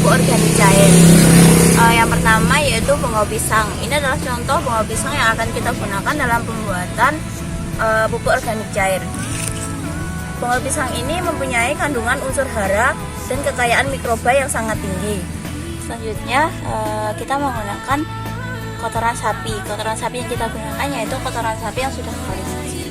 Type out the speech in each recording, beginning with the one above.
pupuk organik cair. Yang pertama yaitu bunga pisang. Ini adalah contoh bunga pisang yang akan kita gunakan dalam pembuatan pupuk organik cair. Bunga pisang ini mempunyai kandungan unsur hara dan kekayaan mikroba yang sangat tinggi. Selanjutnya kita menggunakan kotoran sapi. Kotoran sapi yang kita gunakan yaitu kotoran sapi yang sudah sekali cuci.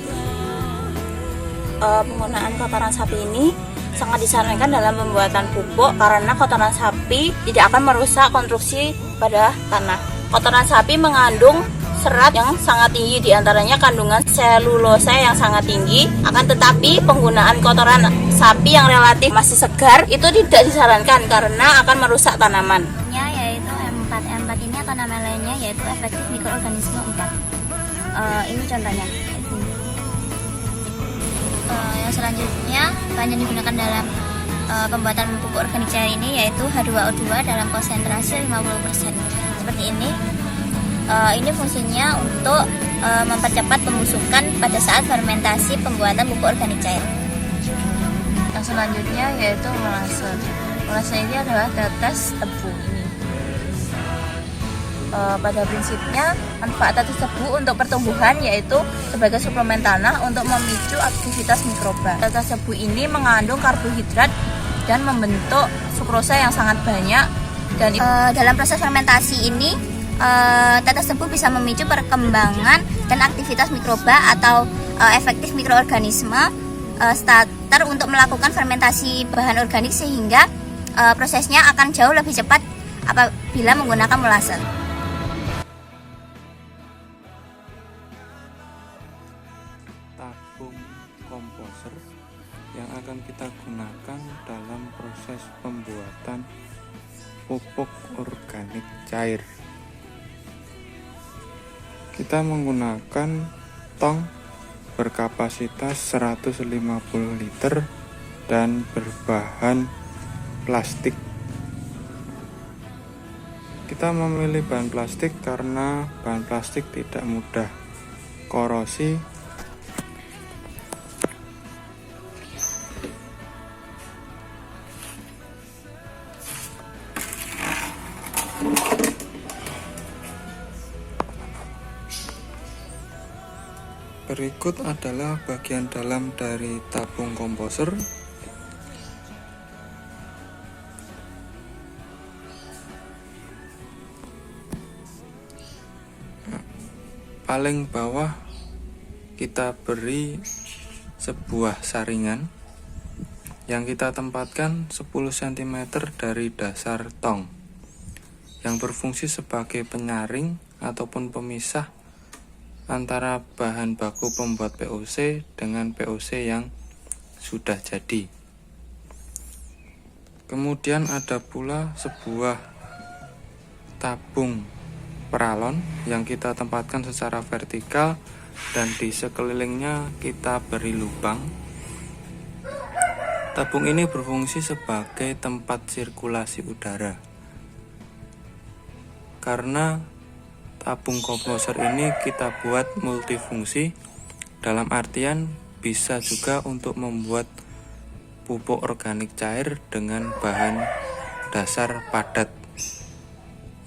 Penggunaan kotoran sapi ini sangat disarankan dalam pembuatan pupuk karena kotoran sapi tidak akan merusak konstruksi pada tanah. Kotoran sapi mengandung serat yang sangat tinggi, diantaranya kandungan selulosa yang sangat tinggi. Akan tetapi penggunaan kotoran sapi yang relatif masih segar itu tidak disarankan karena akan merusak tanaman. Yaitu M4. M4 ini atau nama lainnya yaitu efektif mikroorganisme 4. Ini contohnya. Yang selanjutnya bahan yang digunakan dalam pembuatan pupuk organik cair ini yaitu H2O2 dalam konsentrasi 50%. Seperti ini. Ini fungsinya untuk mempercepat pembusukan pada saat fermentasi pembuatan pupuk organik cair. Yang selanjutnya yaitu molase. Molase ini adalah tetes tebu ini. Pada prinsipnya manfaat tetes tebu untuk pertumbuhan yaitu sebagai suplemen tanah untuk memicu aktivitas mikroba. Tetes tebu ini mengandung karbohidrat dan membentuk sukrosa yang sangat banyak. Dan dalam proses fermentasi ini tetes tebu bisa memicu perkembangan dan aktivitas mikroba atau efektif mikroorganisme starter untuk melakukan fermentasi bahan organik sehingga prosesnya akan jauh lebih cepat apabila menggunakan molase. Tabung komposer yang akan kita gunakan dalam proses pembuatan pupuk organik cair. Kita menggunakan tong berkapasitas 150 liter dan berbahan plastik. Kita memilih bahan plastik karena bahan plastik tidak mudah korosi Berikut adalah bagian dalam dari tabung komposer. Paling bawah kita beri sebuah saringan yang kita tempatkan 10 cm dari dasar tong yang berfungsi sebagai penyaring ataupun pemisah antara bahan baku pembuat POC dengan POC yang sudah jadi. Kemudian ada pula sebuah tabung peralon yang kita tempatkan secara vertikal dan di sekelilingnya kita beri lubang. Tabung ini berfungsi sebagai tempat sirkulasi udara. Karena tabung komposer ini kita buat multifungsi, dalam artian bisa juga untuk membuat pupuk organik cair dengan bahan dasar padat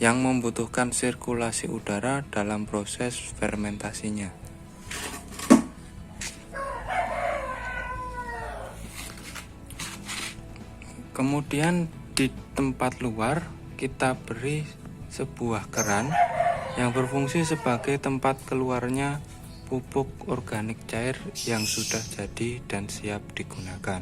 yang membutuhkan sirkulasi udara dalam proses fermentasinya. Kemudian di tempat luar kita beri sebuah keran yang berfungsi sebagai tempat keluarnya pupuk organik cair yang sudah jadi dan siap digunakan.